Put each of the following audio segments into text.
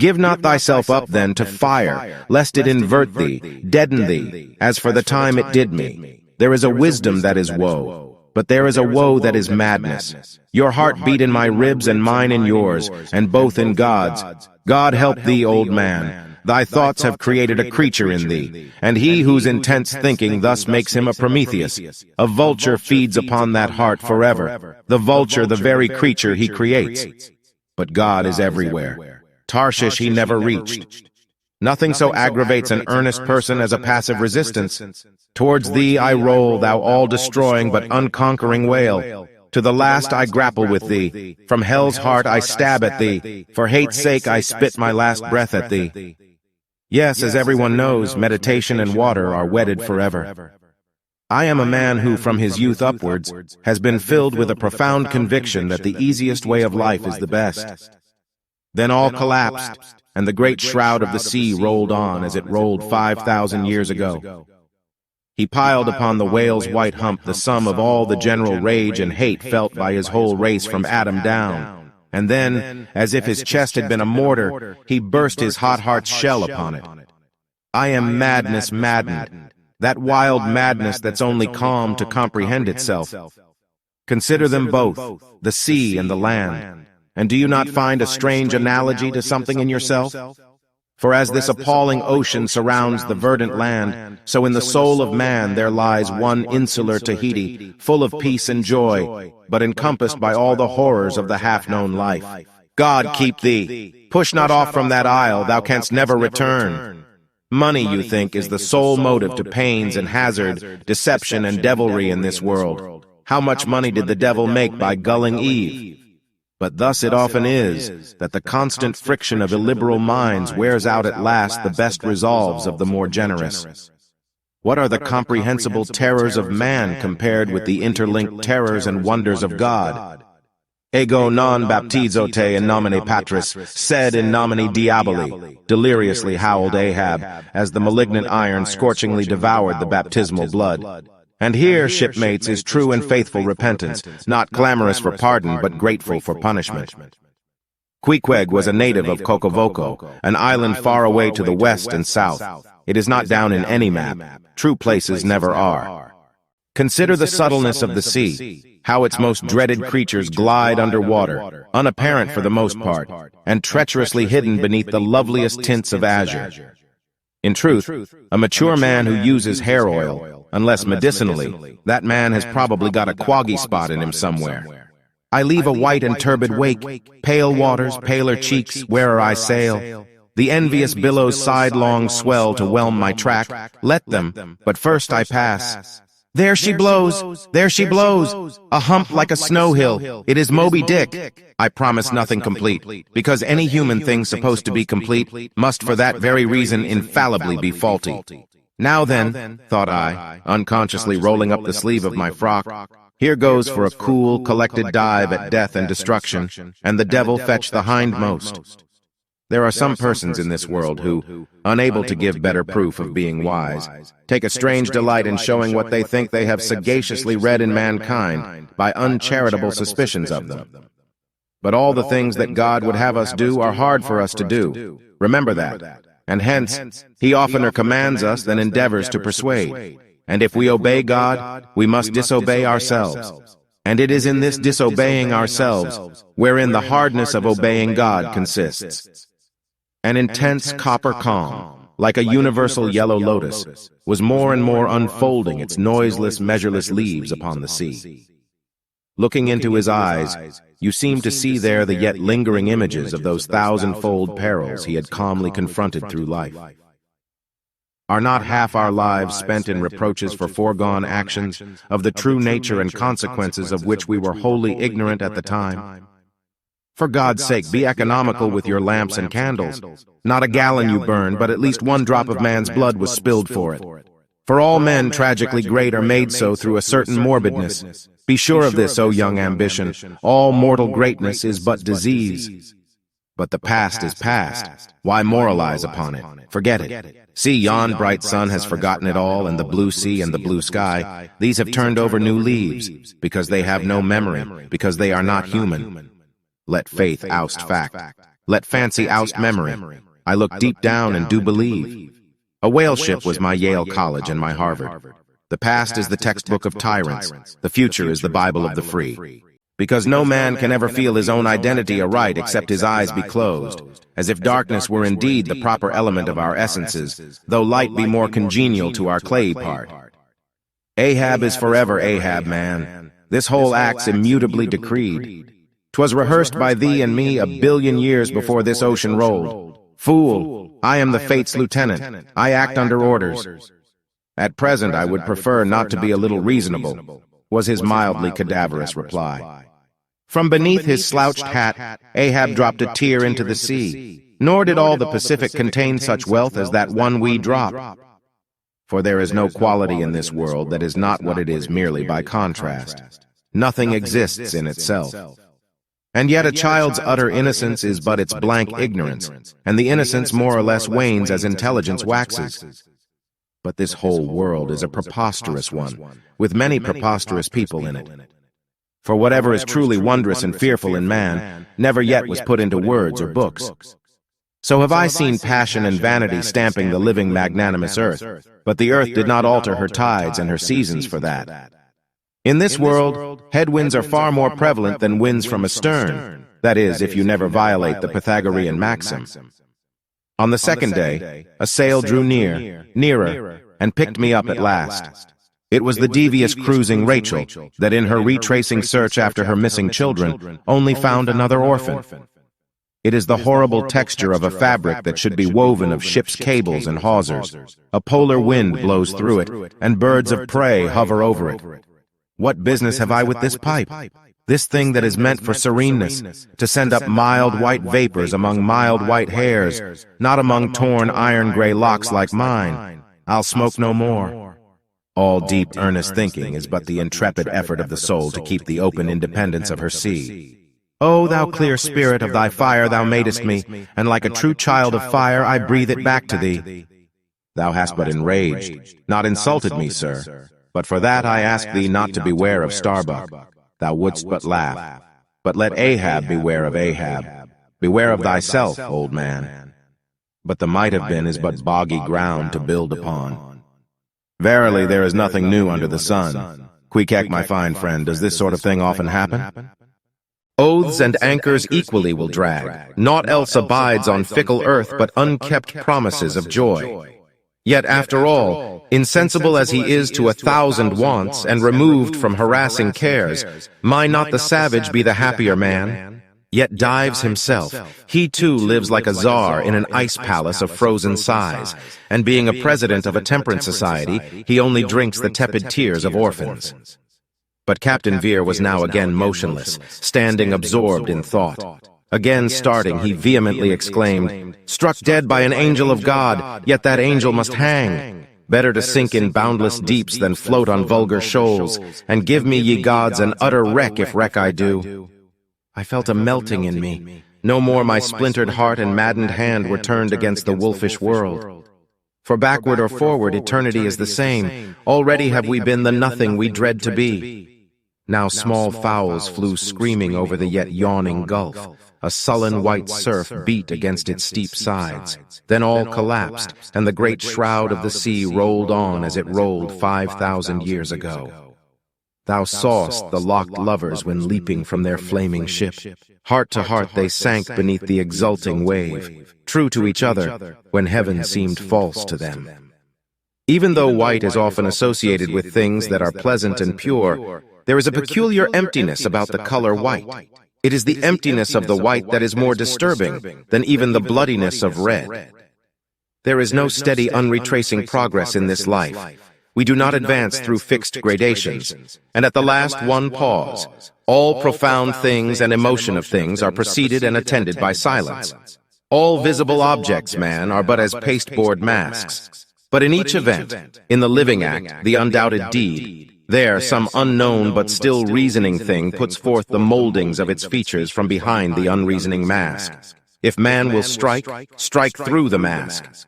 Give not thyself up then to fire, lest it invert thee, deaden thee, as for the time it did me. There is a wisdom that is woe, but there is a woe that is madness. Your heart beat in my ribs and mine in yours, and both in God's. God help thee, old man. Thy thoughts have created a creature in thee, and he whose intense thinking thus makes him a Prometheus. A vulture feeds upon that heart forever, the vulture the very creature he creates. But God is everywhere. Tarshish he never reached. Nothing so aggravates an earnest person as a passive resistance. Towards thee I roll, thou all-destroying but unconquering whale. To the last I grapple with thee. From hell's heart I stab at thee. For hate's sake I spit my last breath at thee. Yes, as everyone knows, meditation and water are wedded forever. I am a man who, from his youth upwards, has been filled with a profound conviction that the easiest way of life is the best. Then all collapsed, and the great shroud of the sea rolled on as it rolled 5,000 years ago. He piled upon the whale's white hump the sum of all the general rage and hate felt by his whole race from Adam down. And then, as if his chest had been a mortar, he burst his hot heart's shell upon it. I am madness maddened, that wild madness that's only calm to comprehend itself. Consider them both, the sea and the land. And do you not find a strange analogy to something in yourself? For as this appalling ocean surrounds the verdant land, so in the soul of man there lies one insular Tahiti, full of peace and joy, but encompassed by all the horrors of the half-known life. God keep thee! Push not off from that isle, thou canst never return. Money, you think, is the sole motive to pains and hazard, deception and devilry in this world. How much money did the devil make by gulling Eve? But thus it often is, that the constant friction of illiberal minds wears out at last the best resolves of the more generous. What are the comprehensible terrors of man compared with the interlinked terrors and wonders of God? Ego non baptizo te in nomine Patris, sed in nomine Diaboli, deliriously howled Ahab, as the malignant iron scorchingly devoured the baptismal blood. And here, shipmates, is true and faithful repentance, not clamorous for pardon, but grateful for punishment. Queequeg was a native of Cocovoco, an island far away to the west and south. It is not down in any map. True places never are. Consider the subtleness of the sea, how its most dreaded creatures glide underwater, unapparent for the most part, and treacherously hidden beneath the loveliest tints of azure. In truth, a mature man who uses hair oil, unless medicinally, that man has probably got a quaggy spot in him somewhere. I leave a white and turbid wake, pale waters, paler cheeks, where'er I sail. The envious billows sidelong swell to whelm my track. Let them, but first I pass. There she blows, there she blows, a hump like a snow hill. It is Moby-Dick. I promise nothing complete, because any human thing supposed to be complete must for that very reason infallibly be faulty. Now then, thought I, unconsciously rolling up the sleeve of my frock, here goes for a cool, collected dive at death and destruction, and the devil fetch the hindmost. There are some persons in this world who, unable to give better proof of being wise, take a strange delight in showing what they think they have sagaciously read in mankind by uncharitable suspicions of them. But all the things that God would have us do are hard for us to do. Remember that. And hence, he oftener commands us than endeavors to persuade. And if we obey God, we must disobey ourselves. And it is in this disobeying ourselves wherein the hardness of obeying God consists. An intense copper calm, like a universal yellow lotus, was more and more unfolding its noiseless, measureless leaves upon the sea. Looking into his eyes, you seemed to see there the yet lingering images of those thousandfold perils he had calmly confronted through life. Are not half our lives spent in reproaches for foregone actions, of the true nature and consequences of which we were wholly ignorant at the time? For God's sake, be economical with your lamps and candles. Not a gallon you burn, but at least one drop of man's blood was spilled for it. For all men tragically great are made so through a certain morbidness. Be sure of this, O young ambition. All mortal greatness is but disease. But the past is past. Why moralize upon it? Forget it. See, yon bright sun has forgotten it all, and the blue sea and the blue sky. These have turned over new leaves, because they have no memory, because they are not human. Let faith oust fact. Let fancy oust memory. I look deep down and do believe. A whale ship was my Yale College and my Harvard. The past is the textbook of tyrants. The future is the Bible of the free. Because no man can ever feel his own identity aright except his eyes be closed, as if darkness were indeed the proper element of our essences, though light be more congenial to our clay part. Ahab is forever Ahab, man. This whole act's immutably decreed. 'Twas rehearsed by thee and me 1,000,000,000 years before this ocean rolled. Fool, I am the fate's lieutenant. I act under orders. At present I would prefer not to be a little reasonable, was his mildly cadaverous reply. From beneath his slouched hat, Ahab dropped a tear into the sea. Nor did all the Pacific contain such wealth as that one wee drop. For there is no quality in this world that is not what it is merely by contrast. Nothing exists in itself. And yet a child's utter innocence is but its blank ignorance, and the innocence more or less wanes as intelligence waxes. But this whole world is a preposterous one, with many preposterous people in it. For whatever is truly wondrous and fearful in man never yet was put into words or books. So have I seen passion and vanity stamping the living magnanimous earth, but the earth did not alter her tides and her seasons for that. In this world, headwinds are far more prevalent than winds from astern, that is, if you never violate the Pythagorean maxim. On the second day, a sail drew nearer, and picked me up at last. It was the devious cruising Rachel, that in her retracing search after her missing children, only found another orphan. It is the horrible texture of a fabric that should be woven of ship's cables and hawsers. A polar wind blows through it, and birds of prey hover over it. What business have I with this pipe? This thing that is meant for sereneness, to send up mild white vapors among mild white hairs, not among torn iron-gray locks like mine. I'll smoke no more. All deep, earnest thinking is but the intrepid effort of the soul to keep the open independence of her sea. O thou clear spirit, of thy fire thou madest me, and like a true child of fire I breathe it back to thee. Thou hast but enraged, not insulted me, sir, but for that I ask thee not to beware of Starbuck. Thou wouldst but laugh. But let Ahab beware of Ahab. Beware of thyself, old man. But the might have been is but boggy ground to build upon. Verily, there is nothing new under the sun. Queequeg, my fine friend, does this sort of thing often happen? Oaths and anchors equally will drag. Naught else abides on fickle earth but unkept promises of joy. Yet after all, insensible as he is to 1,000 wants and removed from harassing cares, might not the savage be the happier man? Yet dives himself. He too lives like a czar in an ice palace of frozen sighs, and being a president of a temperance society, he only drinks the tepid tears of orphans. But Captain Vere was now again motionless, standing absorbed in thought. Again starting, he vehemently exclaimed, "Struck dead by an angel of God, yet that angel must hang. Better to sink in boundless deeps than float on vulgar shoals, and give me, ye gods, an utter wreck if wreck I do." I felt a melting in me. No more my splintered heart and maddened hand were turned against the wolfish world. For backward or forward, eternity is the same. Already have we been the nothing we dread to be. Now small fowls flew screaming over the yet yawning gulf. A sullen white surf beat against its steep sides. Then all collapsed, and the great shroud of the sea rolled on as it rolled 5,000 years ago. Thou sawest the locked lovers when leaping from their flaming ship. Heart to heart they sank beneath the exulting wave, true to each other, when heaven seemed false to them. Even though white is often associated with things that are pleasant and pure, there is a peculiar emptiness about the color white. It is the emptiness of the white that is more disturbing than even the bloodiness of red. There is no steady unretracing progress in this life. We do not advance through fixed gradations, and at the last one pause, all profound things and emotion of things are preceded and attended by silence. All visible objects, man, are but as pasteboard masks. But in each event, in the living act, the undoubted deed, there some unknown but still reasoning thing puts forth the moldings of its features from behind the unreasoning mask. If man will strike, strike through the mask.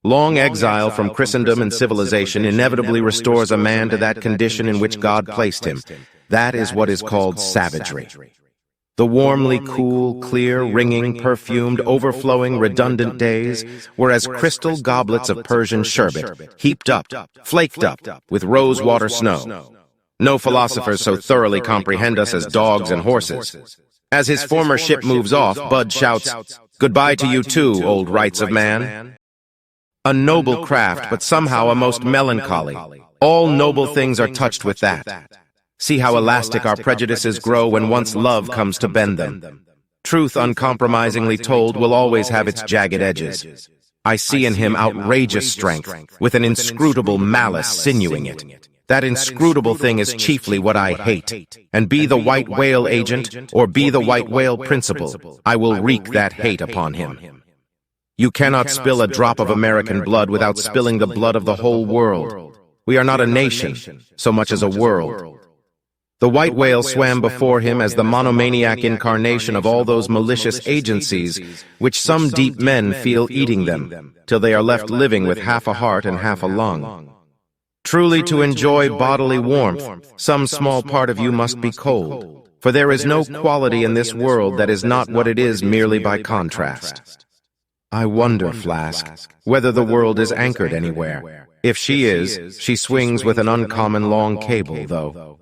Long exile from Christendom and civilization inevitably restores a man to that condition in which God placed him. That is what is called savagery. The warmly cool, clear, ringing, perfumed, overflowing, redundant days were as crystal goblets of Persian sherbet, heaped up, flaked up, with rose-water snow. No philosophers so thoroughly comprehend us as dogs and horses. As his former ship moves off, Bud shouts, "Goodbye to you too, old rights of man." A noble craft, but somehow a most melancholy. All noble things are touched with that. See how elastic our prejudices grow when once love comes to bend them. Truth uncompromisingly told will always have its jagged edges. I see in him outrageous strength, with an inscrutable malice sinewing it. That inscrutable thing is chiefly what I hate. And be the white whale agent, or be the white whale principle, I will wreak that hate upon him. You cannot spill a drop of American blood without spilling the blood of the whole world. We are not a nation, so much as a world. The white whale swam before him as the monomaniac incarnation of all those malicious agencies which some deep men feel eating them, till they are left living with half a heart and half a lung. Truly, to enjoy bodily warmth, some small part of you must be cold, for there is no quality in this world that is not what it is merely by contrast. I wonder, Flask, whether the world is anchored anywhere. If she is, she swings with an uncommon long cable, though.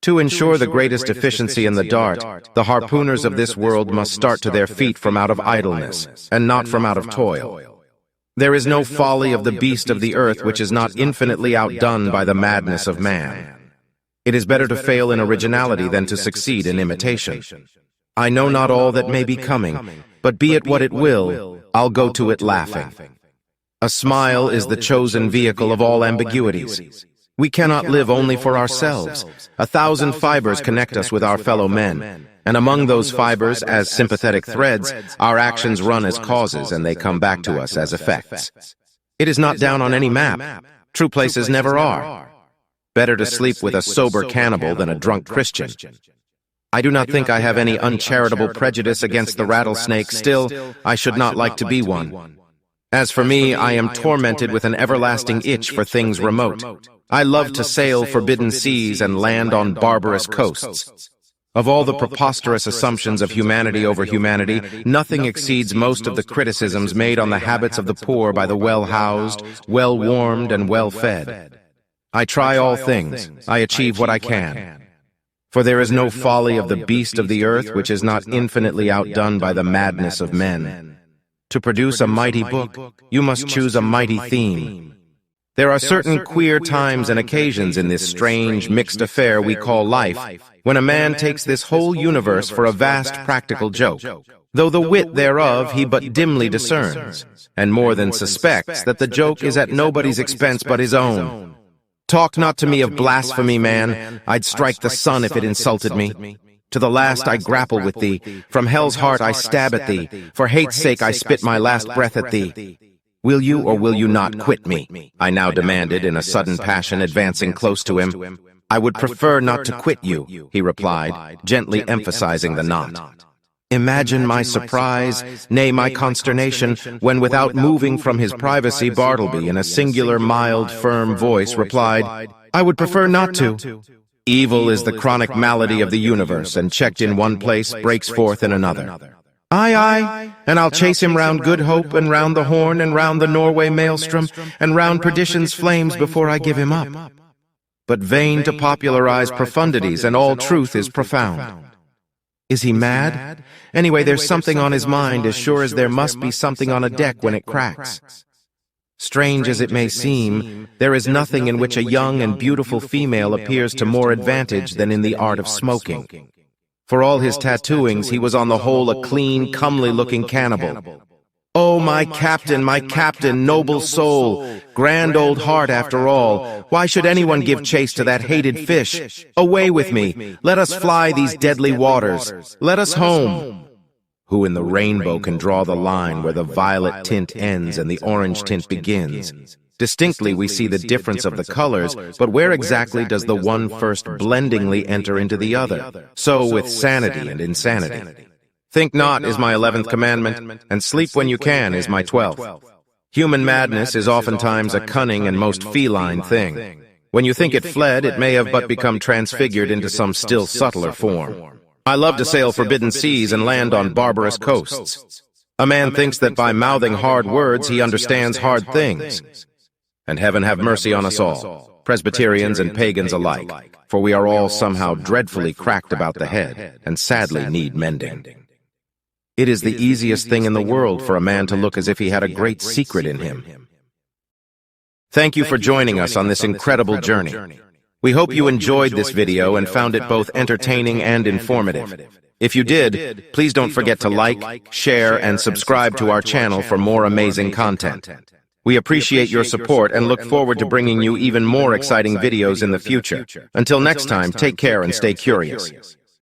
To ensure the greatest efficiency in the dart, the harpooners of this world must start to their feet from out of idleness, and not from out of toil. There is no folly of the beast of the earth which is not infinitely outdone by the madness of man. It is better to fail in originality than to succeed in imitation. I know not all that may be coming, but be it what it will, I'll go to it laughing. A smile is the chosen vehicle of all ambiguities. We cannot live only for ourselves. 1,000 fibers connect us with our fellow men, and among those fibers, as sympathetic threads, our actions run as causes and they come back to us as effects. It is not down on any map. True places never are. Better to sleep with a sober cannibal than a drunk Christian. I do not think I have any uncharitable prejudice against the rattlesnake. Still, I should not like to be one. As for me, I am tormented with an everlasting itch for things remote. I love to sail forbidden seas and land on barbarous coasts. Of all the preposterous assumptions of humanity over humanity, nothing exceeds most of the criticisms made on the habits of the poor by the well-housed, well-warmed, and well-fed. I try all things, I achieve what I can. For there is no folly of the beast of the earth which is not infinitely outdone by the madness of men. To produce a mighty book, you must choose a mighty theme. There are certain queer times and occasions in this strange, mixed affair we call life, when a man takes this whole universe for a vast practical joke, though the wit thereof he but dimly discerns, and more than suspects that the joke is at nobody's expense but his own. Talk not to me of blasphemy, man. I'd strike the sun if it insulted me. To the last I grapple with thee. From hell's heart I stab at thee. For hate's sake I spit my last breath at thee. Will you or will you not quit me? I now demanded in a sudden passion, advancing close to him. I would prefer not to quit you, he replied, gently emphasizing the not. Imagine my surprise, nay, my consternation, when without moving from his privacy, Bartleby, in a singular, mild, firm voice, replied, I would prefer not to. Evil is the chronic malady of the universe, and checked in one place, breaks forth in another. Aye, aye, and I'll chase him round Good Hope, and round the Horn, and round the Norway Maelstrom, and round perdition's flames before I give him up. But vain to popularize profundities, and all truth is profound. Is he mad? Anyway, there's something on his mind, as sure as there must be something on a deck when it cracks. Strange as it may seem, there is nothing in which a young and beautiful female appears to more advantage than in the art of smoking. For all his tattooings, he was on the whole a clean, comely-looking cannibal. Oh, my captain, noble soul, grand old heart after all, why should anyone give chase to that hated fish? Away with me, let us fly these deadly waters, let us home. Who in the rainbow can draw the line where the violet tint ends and the orange tint begins? Distinctly we see the difference of the colors, but where exactly does the one first blendingly enter into the other? So with sanity and insanity. Think not is my 11th commandment, and sleep when you can is my 12th. Human madness is oftentimes a cunning and most feline thing. When you think it fled, it may have but become transfigured into some still subtler form. I love to sail forbidden seas and land on barbarous coasts. A man thinks that by mouthing hard words he understands hard things. And heaven have mercy on us all, Presbyterians and pagans alike, for we are all somehow dreadfully cracked about the head and sadly need mending. It is the easiest thing in the world for a man to look as if he had a great secret in him. Thank you for joining us on this incredible journey. We hope you enjoyed this video and found it both entertaining and informative. If you did, please don't forget to like, share, and subscribe to our channel for more amazing content. We appreciate your support and look forward to bringing you even more exciting videos in the future. Until next time, take care and stay curious.